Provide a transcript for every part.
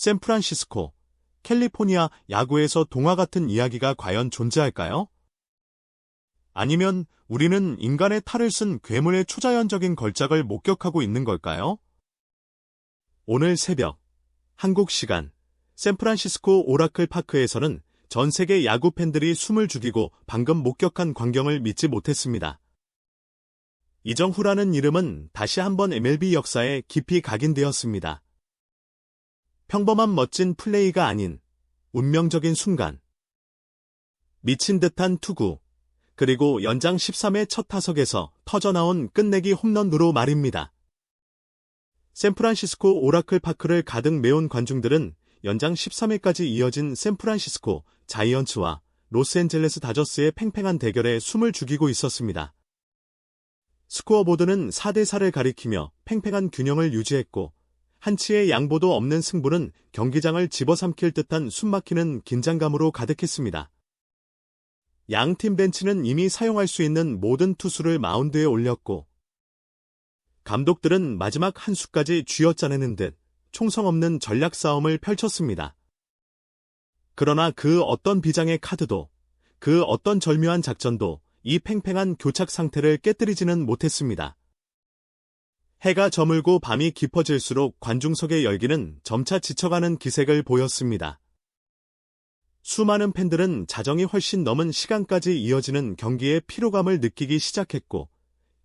샌프란시스코, 캘리포니아 야구에서 동화 같은 이야기가 과연 존재할까요? 아니면 우리는 인간의 탈을 쓴 괴물의 초자연적인 걸작을 목격하고 있는 걸까요? 오늘 새벽, 한국 시간, 샌프란시스코 오라클 파크에서는 전 세계 야구 팬들이 숨을 죽이고 방금 목격한 광경을 믿지 못했습니다. 이정후라는 이름은 다시 한번 MLB 역사에 깊이 각인되었습니다. 평범한 멋진 플레이가 아닌 운명적인 순간. 미친 듯한 투구, 그리고 연장 13회 첫 타석에서 터져나온 끝내기 홈런으로 말입니다. 샌프란시스코 오라클 파크를 가득 메운 관중들은 연장 13회까지 이어진 샌프란시스코 자이언츠와 로스앤젤레스 다저스의 팽팽한 대결에 숨을 죽이고 있었습니다. 스코어보드는 4대4를 가리키며 팽팽한 균형을 유지했고 한치의 양보도 없는 승부는 경기장을 집어삼킬 듯한 숨막히는 긴장감으로 가득했습니다. 양팀 벤치는 이미 사용할 수 있는 모든 투수를 마운드에 올렸고 감독들은 마지막 한 수까지 쥐어짜내는 듯 총성 없는 전략 싸움을 펼쳤습니다. 그러나 그 어떤 비장의 카드도, 그 어떤 절묘한 작전도 이 팽팽한 교착 상태를 깨뜨리지는 못했습니다. 해가 저물고 밤이 깊어질수록 관중석의 열기는 점차 지쳐가는 기색을 보였습니다. 수많은 팬들은 자정이 훨씬 넘은 시간까지 이어지는 경기의 피로감을 느끼기 시작했고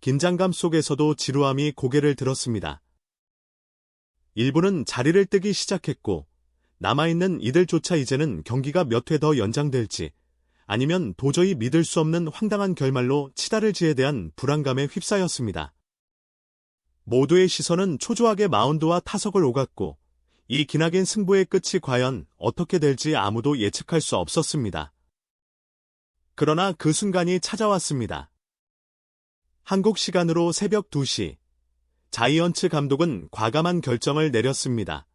긴장감 속에서도 지루함이 고개를 들었습니다. 일부는 자리를 뜨기 시작했고 남아있는 이들조차 이제는 경기가 몇 회 더 연장될지 아니면 도저히 믿을 수 없는 황당한 결말로 치달을지에 대한 불안감에 휩싸였습니다. 모두의 시선은 초조하게 마운드와 타석을 오갔고 이 기나긴 승부의 끝이 과연 어떻게 될지 아무도 예측할 수 없었습니다. 그러나 그 순간이 찾아왔습니다. 한국 시간으로 새벽 2시, 자이언츠 감독은 과감한 결정을 내렸습니다.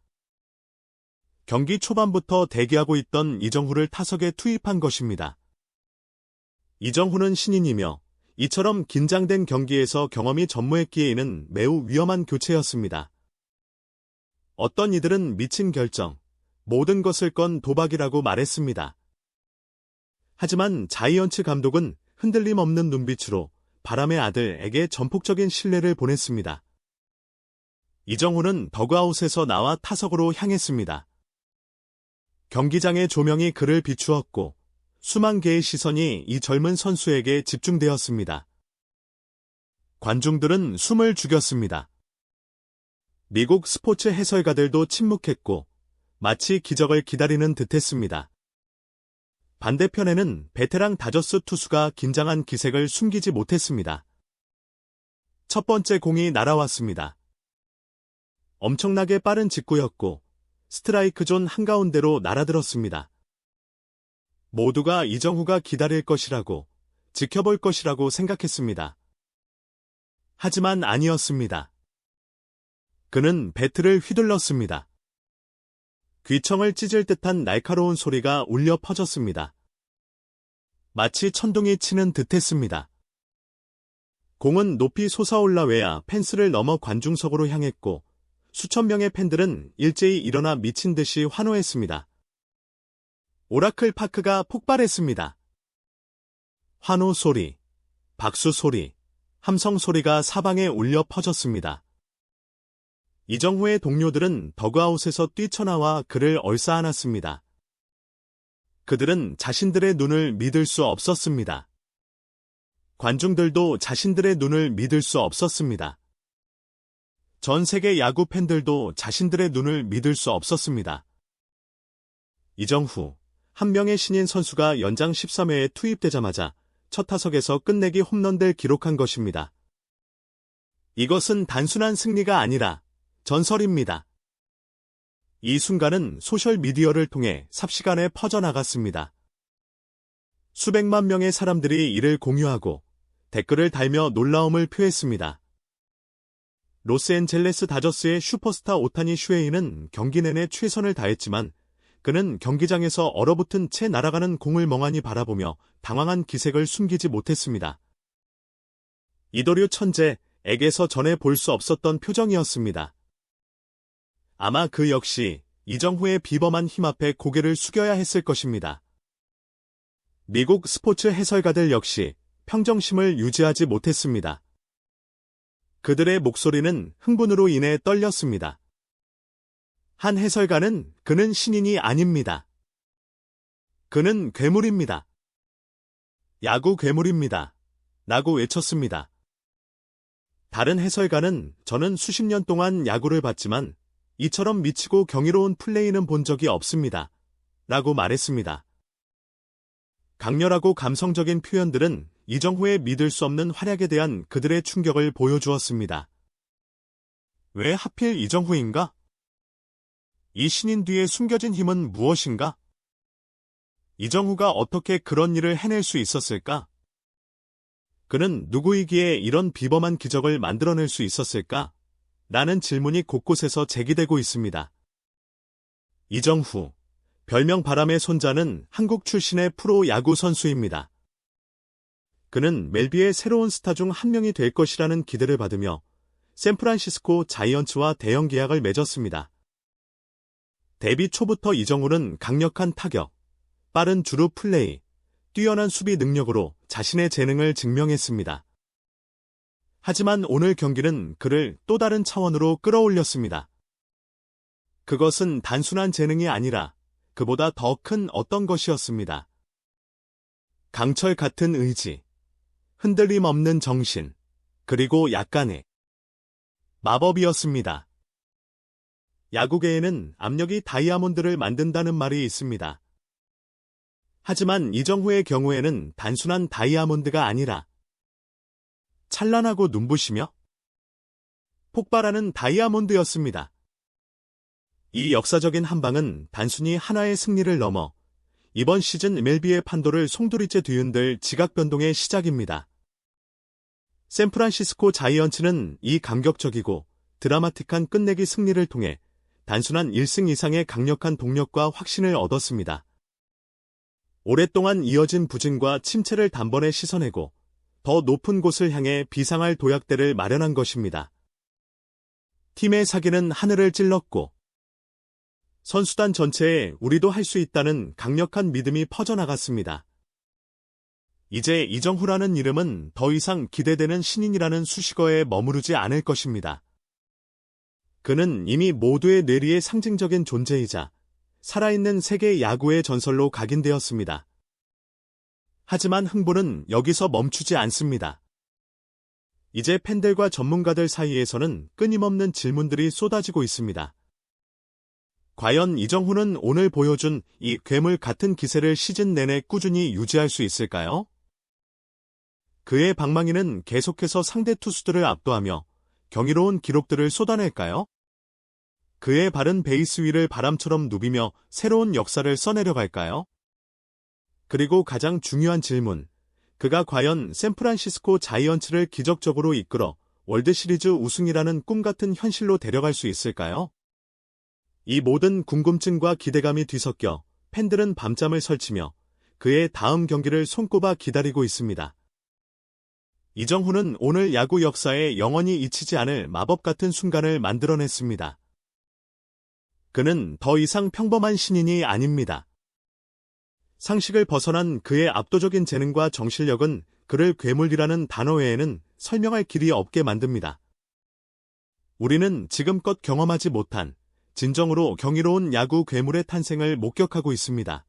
경기 초반부터 대기하고 있던 이정후를 타석에 투입한 것입니다. 이정후는 신인이며 이처럼 긴장된 경기에서 경험이 전무했기에 이는 매우 위험한 교체였습니다. 어떤 이들은 미친 결정, 모든 것을 건 도박이라고 말했습니다. 하지만 자이언츠 감독은 흔들림 없는 눈빛으로 바람의 아들에게 전폭적인 신뢰를 보냈습니다. 이정후는 더그아웃에서 나와 타석으로 향했습니다. 경기장의 조명이 그를 비추었고 수만 개의 시선이 이 젊은 선수에게 집중되었습니다. 관중들은 숨을 죽였습니다. 미국 스포츠 해설가들도 침묵했고 마치 기적을 기다리는 듯했습니다. 반대편에는 베테랑 다저스 투수가 긴장한 기색을 숨기지 못했습니다. 첫 번째 공이 날아왔습니다. 엄청나게 빠른 직구였고 스트라이크 존 한가운데로 날아들었습니다. 모두가 이정후가 기다릴 것이라고, 지켜볼 것이라고 생각했습니다. 하지만 아니었습니다. 그는 배트를 휘둘렀습니다. 귀청을 찢을 듯한 날카로운 소리가 울려 퍼졌습니다. 마치 천둥이 치는 듯했습니다. 공은 높이 솟아올라 외야 펜스를 넘어 관중석으로 향했고 수천 명의 팬들은 일제히 일어나 미친 듯이 환호했습니다. 오라클 파크가 폭발했습니다. 환호 소리, 박수 소리, 함성 소리가 사방에 울려 퍼졌습니다. 이정후의 동료들은 더그아웃에서 뛰쳐나와 그를 얼싸안았습니다. 그들은 자신들의 눈을 믿을 수 없었습니다. 관중들도 자신들의 눈을 믿을 수 없었습니다. 전 세계 야구 팬들도 자신들의 눈을 믿을 수 없었습니다. 이정후, 한 명의 신인 선수가 연장 13회에 투입되자마자 첫 타석에서 끝내기 홈런을 기록한 것입니다. 이것은 단순한 승리가 아니라 전설입니다. 이 순간은 소셜미디어를 통해 삽시간에 퍼져나갔습니다. 수백만 명의 사람들이 이를 공유하고 댓글을 달며 놀라움을 표했습니다. 로스앤젤레스 다저스의 슈퍼스타 오타니 슈헤이는 경기 내내 최선을 다했지만 그는 경기장에서 얼어붙은 채 날아가는 공을 멍하니 바라보며 당황한 기색을 숨기지 못했습니다. 이도류 천재에게서 전에 볼 수 없었던 표정이었습니다. 아마 그 역시 이정후의 비범한 힘 앞에 고개를 숙여야 했을 것입니다. 미국 스포츠 해설가들 역시 평정심을 유지하지 못했습니다. 그들의 목소리는 흥분으로 인해 떨렸습니다. 한 해설가는 그는 신인이 아닙니다. 그는 괴물입니다. 야구 괴물입니다. 라고 외쳤습니다. 다른 해설가는 저는 수십 년 동안 야구를 봤지만 이처럼 미치고 경이로운 플레이는 본 적이 없습니다. 라고 말했습니다. 강렬하고 감성적인 표현들은 이정후의 믿을 수 없는 활약에 대한 그들의 충격을 보여주었습니다. 왜 하필 이정후인가? 이 신인 뒤에 숨겨진 힘은 무엇인가? 이정후가 어떻게 그런 일을 해낼 수 있었을까? 그는 누구이기에 이런 비범한 기적을 만들어낼 수 있었을까? 라는 질문이 곳곳에서 제기되고 있습니다. 이정후, 별명 바람의 손자는 한국 출신의 프로 야구 선수입니다. 그는 멜비의 새로운 스타 중 한 명이 될 것이라는 기대를 받으며 샌프란시스코 자이언츠와 대형 계약을 맺었습니다. 데뷔 초부터 이정후는 강력한 타격, 빠른 주루 플레이, 뛰어난 수비 능력으로 자신의 재능을 증명했습니다. 하지만 오늘 경기는 그를 또 다른 차원으로 끌어올렸습니다. 그것은 단순한 재능이 아니라 그보다 더 큰 어떤 것이었습니다. 강철 같은 의지, 흔들림 없는 정신, 그리고 약간의 마법이었습니다. 야구계에는 압력이 다이아몬드를 만든다는 말이 있습니다. 하지만 이정후의 경우에는 단순한 다이아몬드가 아니라 찬란하고 눈부시며 폭발하는 다이아몬드였습니다. 이 역사적인 한 방은 단순히 하나의 승리를 넘어 이번 시즌 MLB의 판도를 송두리째 뒤흔들 지각 변동의 시작입니다. 샌프란시스코 자이언츠는 이 감격적이고 드라마틱한 끝내기 승리를 통해 단순한 1승 이상의 강력한 동력과 확신을 얻었습니다. 오랫동안 이어진 부진과 침체를 단번에 씻어내고 더 높은 곳을 향해 비상할 도약대를 마련한 것입니다. 팀의 사기는 하늘을 찔렀고 선수단 전체에 우리도 할 수 있다는 강력한 믿음이 퍼져나갔습니다. 이제 이정후라는 이름은 더 이상 기대되는 신인이라는 수식어에 머무르지 않을 것입니다. 그는 이미 모두의 뇌리의 상징적인 존재이자 살아있는 세계 야구의 전설로 각인되었습니다. 하지만 흥분은 여기서 멈추지 않습니다. 이제 팬들과 전문가들 사이에서는 끊임없는 질문들이 쏟아지고 있습니다. 과연 이정후는 오늘 보여준 이 괴물 같은 기세를 시즌 내내 꾸준히 유지할 수 있을까요? 그의 방망이는 계속해서 상대 투수들을 압도하며 경이로운 기록들을 쏟아낼까요? 그의 발은 베이스 위를 바람처럼 누비며 새로운 역사를 써내려갈까요? 그리고 가장 중요한 질문, 그가 과연 샌프란시스코 자이언츠를 기적적으로 이끌어 월드시리즈 우승이라는 꿈같은 현실로 데려갈 수 있을까요? 이 모든 궁금증과 기대감이 뒤섞여 팬들은 밤잠을 설치며 그의 다음 경기를 손꼽아 기다리고 있습니다. 이정후는 오늘 야구 역사에 영원히 잊히지 않을 마법 같은 순간을 만들어냈습니다. 그는 더 이상 평범한 신인이 아닙니다. 상식을 벗어난 그의 압도적인 재능과 정실력은 그를 괴물이라는 단어 외에는 설명할 길이 없게 만듭니다. 우리는 지금껏 경험하지 못한 진정으로 경이로운 야구 괴물의 탄생을 목격하고 있습니다.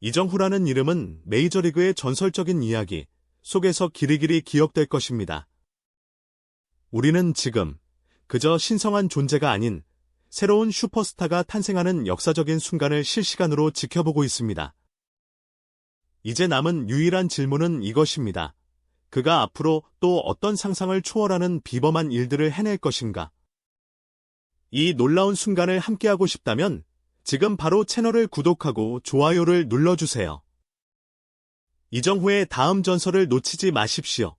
이정후라는 이름은 메이저리그의 전설적인 이야기 속에서 길이길이 기억될 것입니다. 우리는 지금 그저 신성한 존재가 아닌 새로운 슈퍼스타가 탄생하는 역사적인 순간을 실시간으로 지켜보고 있습니다. 이제 남은 유일한 질문은 이것입니다. 그가 앞으로 또 어떤 상상을 초월하는 비범한 일들을 해낼 것인가? 이 놀라운 순간을 함께하고 싶다면 지금 바로 채널을 구독하고 좋아요를 눌러주세요. 이정후의 다음 전설을 놓치지 마십시오.